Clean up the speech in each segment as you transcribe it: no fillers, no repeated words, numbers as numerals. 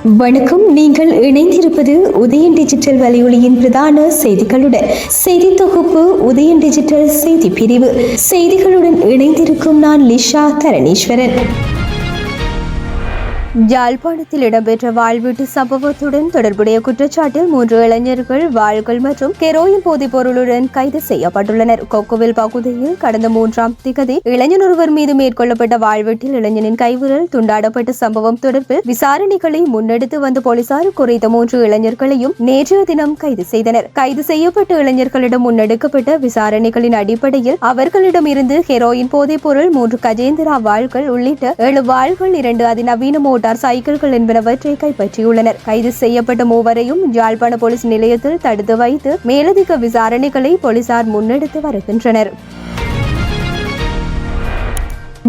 வணக்கம். நீங்கள் இணைந்திருப்பது உதயன் டிஜிட்டல் வலையொலியின் பிரதான செய்திகளுடன். செய்தி தொகுப்பு உதயன் டிஜிட்டல் செய்தி பிரிவு. செய்திகளுடன் இணைந்திருக்கும் நான் லிஷா தரணீஸ்வரன். யாழ்ப்பாணத்தில் இடம்பெற்ற வாழ்வீட்டு சம்பவத்துடன் தொடர்புடைய குற்றச்சாட்டில் 3 இளைஞர்கள் வாள்கள் மற்றும் ஹெரோயின் போதைப் பொருளுடன் கைது செய்யப்பட்டுள்ளனர். கொக்குவில் பகுதியில் கடந்த 3ஆம் திகதி இளைஞன் ஒருவர் மீது மேற்கொள்ளப்பட்ட வாழ்வீட்டில் இளைஞனின் கைவிரல் துண்டாடப்பட்ட சம்பவம் தொடர்பில் விசாரணைகளை முன்னெடுத்து வந்த போலீசார் குறித்த 3 இளைஞர்களையும் நேற்றைய தினம் கைது செய்தனர். கைது செய்யப்பட்ட இளைஞர்களிடம் முன்னெடுக்கப்பட்ட விசாரணைகளின் அடிப்படையில் அவர்களிடம் இருந்து ஹெரோயின் போதைப் பொருள் 3 கஜேந்திரா வாள்கள் உள்ளிட்ட 7 வாள்கள் 2 அதிநவீன மோட்டார் சைக்கிள்கள் என்பனவற்றை கைப்பற்றியுள்ளனர். கைது செய்யப்பட்ட மூவரையும் யாழ்ப்பாண போலீஸ் நிலையத்தில் தடுத்து வைத்து மேலதிக விசாரணைகளை போலீசார் முன்னெடுத்து வருகின்றனர்.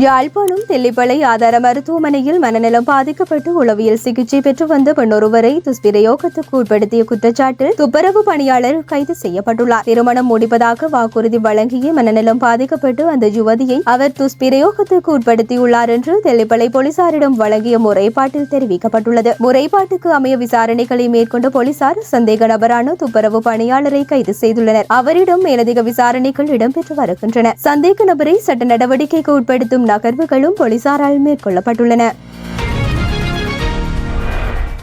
யாழ்ப்பாணம் தெல்லிப்பளை ஆதார மருத்துவமனையில் மனநலம் பாதிக்கப்பட்டு உளவியல் சிகிச்சை பெற்று வந்த பெண்ணொருவரை துஷ்பிரயோகத்துக்கு உட்படுத்திய குற்றச்சாட்டில் துப்புரவு பணியாளர் கைது செய்யப்பட்டுள்ளார். திருமணம் முடிப்பதாக வாக்குறுதி வழங்கிய மனநலம் பாதிக்கப்பட்டு அந்த யுவதியை அவர் துஷ்பிரயோகத்துக்கு உட்படுத்தியுள்ளார் என்று தெல்லிப்பளை போலீசாரிடம் வழங்கிய முறைப்பாட்டில் தெரிவிக்கப்பட்டுள்ளது. முறைப்பாட்டுக்கு அமைய விசாரணைகளை மேற்கொண்ட போலீசார் சந்தேக நபரான துப்புரவு பணியாளரை கைது செய்துள்ளனர். அவரிடம் மேலதிக விசாரணைகள் இடம்பெற்று வருகின்றன. சந்தேக நபரை சட்ட நடவடிக்கைக்கு உட்படுத்தும் நகர்வுகளும் போலீசாரால் மேற்கொள்ளப்பட்டுள்ளன.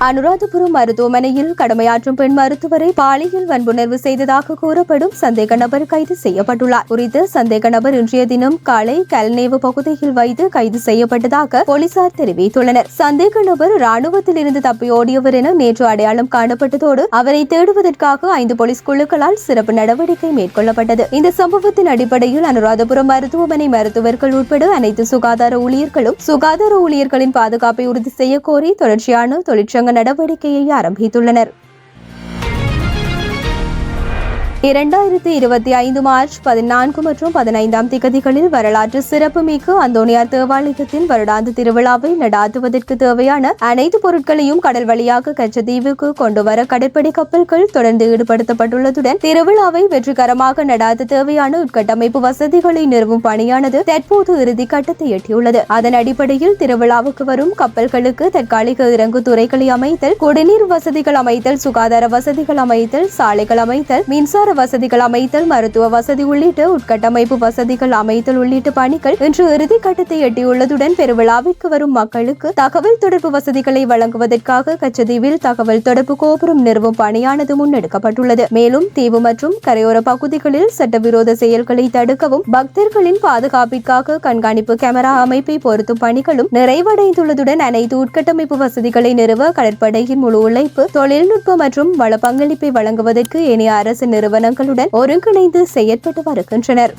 அனுராதபுரம் மருத்துவமனையில் கடமையாற்றும் பெண் மருத்துவரை பாலியல் வன்புணர்வு செய்ததாக கூறப்படும் சந்தேக நபர் கைது செய்யப்பட்டுள்ளார். குறித்த சந்தேக நபர் இன்றைய தினம் காலை கல்நேவு பகுதியில் வைத்து கைது செய்யப்பட்டதாக போலீசார் தெரிவித்துள்ளனர். சந்தேக நபர் ராணுவத்தில் இருந்து தப்பியோடியவர் என நேற்று அடையாளம் காணப்பட்டதோடு அவரை தேடுவதற்காக 5 போலீஸ் குழுக்களால் சிறப்பு நடவடிக்கை மேற்கொள்ளப்பட்டது. இந்த சம்பவத்தின் அடிப்படையில் அனுராதபுரம் மருத்துவமனை மருத்துவர்கள் உட்பட அனைத்து சுகாதார ஊழியர்களின் பாதுகாப்பை உறுதி செய்ய கோரி தொடர்ச்சியான தொழிற்சங்க நடவடிக்கையை ஆரம்பித்துள்ளனர். 2025 மார்ச் 14 மற்றும் 15ஆம் திகதிகளில் வரலாற்று சிறப்புமிக்க அந்தோனியார் தேவாலயத்தின் வருடாந்த திருவிழாவை நடாத்துவதற்கு தேவையான அனைத்து பொருட்களையும் கடல் வழியாக கச்சத்தீவுக்கு கொண்டுவர கடற்படை கப்பல்கள் தொடர்ந்து ஈடுபடுத்தப்பட்டுள்ளதுடன் திருவிழாவை வெற்றிகரமாக நடாத்த தேவையான உட்கட்டமைப்பு வசதிகளை நிறுவும் பணியானது தற்போது இறுதி கட்டத்தை எட்டியுள்ளது. அதன் அடிப்படையில் திருவிழாவுக்கு வரும் கப்பல்களுக்கு தற்காலிக இறங்கு துறைகளை அமைத்தல், குடிநீர் வசதிகள் அமைத்தல், சுகாதார வசதிகள் அமைத்தல், சாலைகள் அமைத்தல், மின்சார வசதிகள் அமைத்தல், மருத்துவ வசதி உள்ளிட்ட உட்கட்டமைப்பு வசதிகள் அமைத்தல் உள்ளிட்ட பணிகள் இன்று இறுதி கட்டத்தை எட்டியுள்ளதுடன் பெருவிழாவிற்கு வரும் மக்களுக்கு தகவல் தொடர்பு வசதிகளை வழங்குவதற்காக கச்சதீவில் தகவல் தொடர்பு கோபுரம் நிறுவும் பணியானது முன்னெடுக்கப்பட்டுள்ளது. மேலும் தீவு மற்றும் கரையோர பகுதிகளில் சட்டவிரோத செயல்களை தடுக்கவும் பக்தர்களின் பாதுகாப்பிற்காக கண்காணிப்பு கேமரா அமைப்பை பொருத்தும் பணிகளும் நிறைவடைந்துள்ளதுடன் அனைத்து உட்கட்டமைப்பு வசதிகளை நிறுவ கடற்படையின் முழு உழைப்பு, தொழில்நுட்ப மற்றும் வள பங்களிப்பை வழங்குவதற்கு ஏனைய அரசு நிறுவனங்களுடன் ஒருங்கிணைந்து செயற்பட்டு வருகின்றனர்.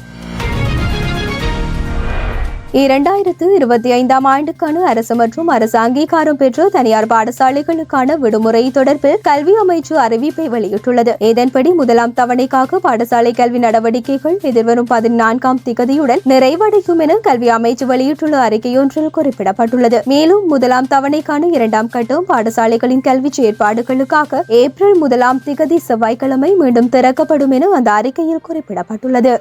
2025ஆம் ஆண்டுக்கான அரசு மற்றும் அரசு அங்கீகாரம் பெற்ற தனியார் பாடசாலைகளுக்கான விடுமுறை தொடர்பில் கல்வி அமைச்சு அறிவிப்பை வெளியிட்டுள்ளது. இதன்படி முதலாம் தவணைக்காக பாடசாலை கல்வி நடவடிக்கைகள் எதிர்வரும் 14ஆம் திகதியுடன் நிறைவடையும் என கல்வி அமைச்சு வெளியிட்டுள்ள அறிக்கையொன்றில் குறிப்பிடப்பட்டுள்ளது. மேலும் முதலாம் தவணைக்கான 2ஆம் கட்டம் பாடசாலைகளின் கல்வி செயற்பாடுகளுக்காக ஏப்ரல் 1ஆம் திகதி செவ்வாய்க்கிழமை மீண்டும் திறக்கப்படும் என அந்த அறிக்கையில் குறிப்பிடப்பட்டுள்ளது.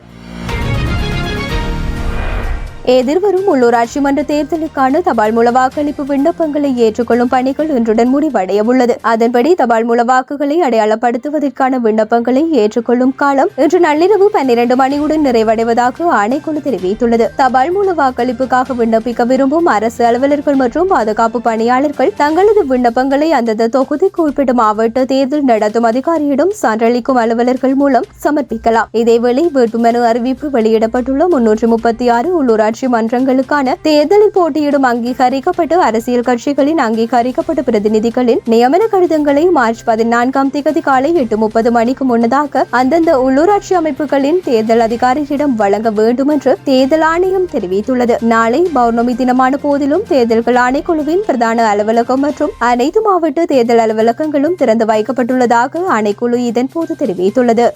எதிர்வரும் உள்ளூராட்சி மன்ற தேர்தலுக்கான தபால் மூல வாக்களிப்பு விண்ணப்பங்களை ஏற்றுக்கொள்ளும் பணிகள் இன்றுடன் முடிவடைய உள்ளது. அதன்படி தபால் மூல வாக்குகளை அடையாளப்படுத்துவதற்கான விண்ணப்பங்களை ஏற்றுக்கொள்ளும் காலம் இன்று நள்ளிரவு 12 மணியுடன் நிறைவடைவதாக ஆணைக்குழு தெரிவித்துள்ளது. தபால் மூல வாக்களிப்புக்காக விண்ணப்பிக்க விரும்பும் அரசு அலுவலர்கள் மற்றும் பாதுகாப்பு பணியாளர்கள் தங்களது விண்ணப்பங்களை அந்தந்த தொகுதிக்கு உட்பட்ட மாவட்ட தேர்தல் நடத்தும் அதிகாரியிடம் சான்றளிக்கும் அலுவலர்கள் மூலம் சமர்ப்பிக்கலாம். இதேவேளை வேட்புமனு அறிவிப்பு வெளியிடப்பட்டுள்ள 336 உள்ளூராட்சி மன்றங்களுக்கான தேர்தலில் போட்டியிடும் அங்கீகரிக்கப்பட்ட அரசியல் கட்சிகளின் அங்கீகரிக்கப்பட்ட பிரதிநிதிகளின் நியமன கடிதங்களை மார்ச் 14ஆம் திகதி காலை 8:30 மணிக்கு முன்னதாக அந்தந்த உள்ளூராட்சி அமைப்புகளின் தேர்தல் அதிகாரியிடம் வழங்க வேண்டும் என்று தேர்தல் ஆணையம் தெரிவித்துள்ளது. நாளை பௌர்ணமி தினமான போதிலும் தேர்தல்கள் ஆணைக்குழுவின் பிரதான அலுவலகம் மற்றும் அனைத்து மாவட்ட தேர்தல் அலுவலகங்களும் திறந்து வைக்கப்பட்டுள்ளதாக ஆணைக்குழு இதன்போது தெரிவித்துள்ளது.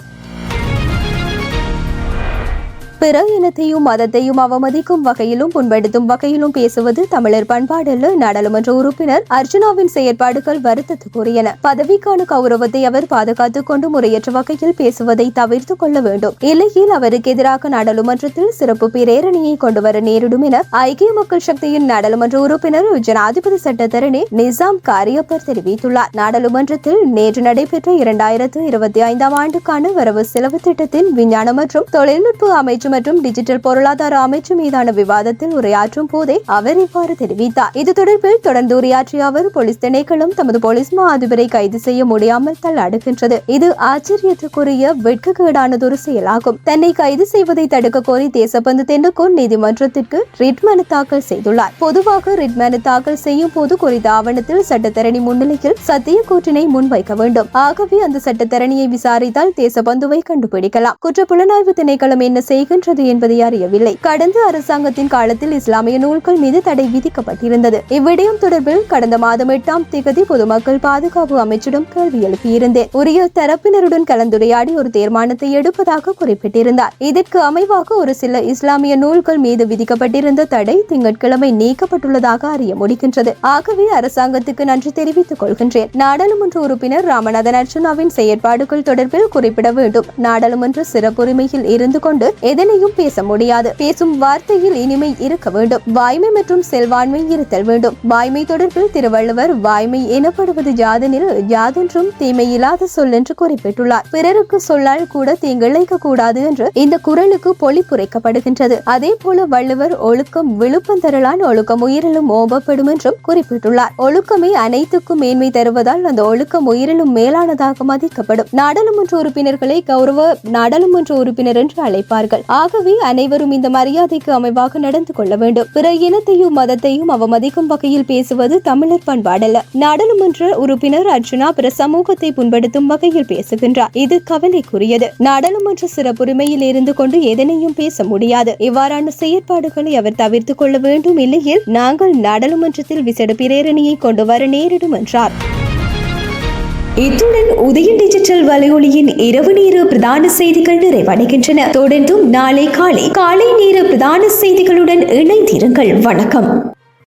பிற இனத்தையும் மதத்தையும் அவமதிக்கும் வகையிலும் புண்படுத்தும் வகையிலும் பேசுவது தமிழர் பண்பாடல்ல. நாடாளுமன்ற உறுப்பினர் அர்ஜுனாவின் செயற்பாடுகள் வருத்தத்துக்குரியன. பதவிக்கான கௌரவத்தை அவர் பாதுகாத்துக் கொண்டு முறையற்ற வகையில் பேசுவதை தவிர்த்துக் கொள்ள வேண்டும். இல்லையில் அவருக்கு எதிராக நாடாளுமன்றத்தில் சிறப்பு பிரேரணையை கொண்டுவர நேரிடும் என ஐக்கிய மக்கள் சக்தியின் நாடாளுமன்ற உறுப்பினர் ஜனாதிபதி சட்டத்தரணி நிசாம் காரியப்பர் தெரிவித்துள்ளார். நாடாளுமன்றத்தில் நேற்று நடைபெற்ற 2025 ஆண்டுக்கான வரவு செலவு திட்டத்தின் விஞ்ஞான மற்றும் தொழில்நுட்ப அமைச்சு மற்றும் டிஜிட்டல் பொருளாதார அமைச்சு மீதான விவாதத்தில் உரையாற்றும் போதே அவர் இவ்வாறு தெரிவித்தார். இது தொடர்பில் தொடர்ந்து உரையாற்றிய அவர், போலீஸ் திணைக்களம் தமது போலீஸ் மா அதிபரை கைது செய்ய முடியாமல் தள்ளாடுகின்றது. இது ஆச்சரியத்துக்குரிய வெட்கக்கேடானதொரு செயலாகும். தன்னை கைது செய்வதை தடுக்க கோரி தேசபந்து தென்னக்கோன் நீதிமன்றத்திற்கு ரிட் மனு தாக்கல் செய்துள்ளார். பொதுவாக ரிட் மனு தாக்கல் செய்யும் போது குறித்த ஆவணத்தில் சட்டத்தரணி முன்னிலையில் சத்திய கூற்றினை முன்வைக்க வேண்டும். ஆகவே அந்த சட்டத்தரணியை விசாரித்தால் தேசபந்துவை கண்டுபிடிக்கலாம். குற்றப்புலனாய்வு திணைக்களம் என்ன செய்கின்றது என்பதை அறியவில்லை. கடந்த அரசாங்கத்தின் காலத்தில் இஸ்லாமிய நூல்கள் மீது தடை விதிக்கப்பட்டிருந்தது. இவ்விடயம் தொடர்பில் கடந்த மாதம் 8ஆம் தேதி பொதுமக்கள் பாதுகாப்பு அமைச்சிடம் கேள்வி எழுப்பியிருந்தேன். உரிய தரப்பினருடன் கலந்துரையாடி ஒரு தீர்மானத்தை எடுப்பதாக குறிப்பிட்டிருந்தார். இதற்கு அமைவாக ஒரு சில இஸ்லாமிய நூல்கள் மீது விதிக்கப்பட்டிருந்த தடை திங்கட்கிழமை நீக்கப்பட்டுள்ளதாக அறிய முடிகின்றது. ஆகவே அரசாங்கத்துக்கு நன்றி தெரிவித்துக் கொள்கின்றேன். நாடாளுமன்ற உறுப்பினர் ராமநாதன் அர்ஜுனாவின் செயற்பாடுகள் தொடர்பில் குறிப்பிட வேண்டும். நாடாளுமன்ற சிறப்புரிமையில் இருந்து கொண்டு எதனையும் பேச முடியாது. பேசும் வார்த்தையில் இனிமை இருக்க வேண்டும். வாய்மை மற்றும் செல்வாண்மை இருத்தல் வேண்டும். வாய்மை தொடர்பில் திருவள்ளுவர் வாய்மை எனப்படுவது யாதெனில் யாதொன்றும் தீமையில்லாத சொல் என்று குறிப்பிட்டுள்ளார். பிறருக்கு சொல்லால் கூட தீங்கிழைக்க கூடாது என்று இந்த குறளுக்கு பொழிப்புரைக்கப்படுகின்றது. அதே போல வள்ளுவர் ஒழுக்கம் விழுப்பந்தரலான் ஒழுக்கம் உயிரிலும் ஓம்பப்படும் என்றும் குறிப்பிட்டுள்ளார். ஒழுக்கமே அனைத்துக்கும் மேன்மை தருவதால் அந்த ஒழுக்கம் உயிரிலும் மேலானதாக மதிக்கப்படும். நாடாளுமன்ற உறுப்பினர்களை கௌரவ நாடாளுமன்ற உறுப்பினர் என்று அழைப்பார்கள். ஆகவே அனைவரும் இந்த மரியாதைக்கு அமைவாக நடந்து கொள்ள வேண்டும். பிற இனத்தையும் மதத்தையும் அவமதிக்கும் வகையில் பேசுவது தமிழர் பண்பாடல்ல. நாடாளுமன்ற உறுப்பினர் அர்ஜுனா பிற சமூகத்தை புண்படுத்தும் வகையில் பேசுகின்றார். இது கவலைக்குரியது. நாடாளுமன்ற சிறப்புரிமையில் இருந்து கொண்டு எதனையும் பேச முடியாது. இவ்வாறான செயற்பாடுகளை அவர் தவிர்த்துக் கொள்ள வேண்டும். இல்லையில் நாங்கள் நாடாளுமன்றத்தில் விசேட பிரேரணையை கொண்டு வர நேரிடும் என்றார். இத்துடன் உதயம் டிஜிட்டல் வலையொலியின் இரவு நேர பிரதான செய்திகள் நிறைவடைகின்றன. தொடர்ந்தும் நாளை காலை நேர பிரதான செய்திகளுடன் இணைந்திருங்கள். வணக்கம்.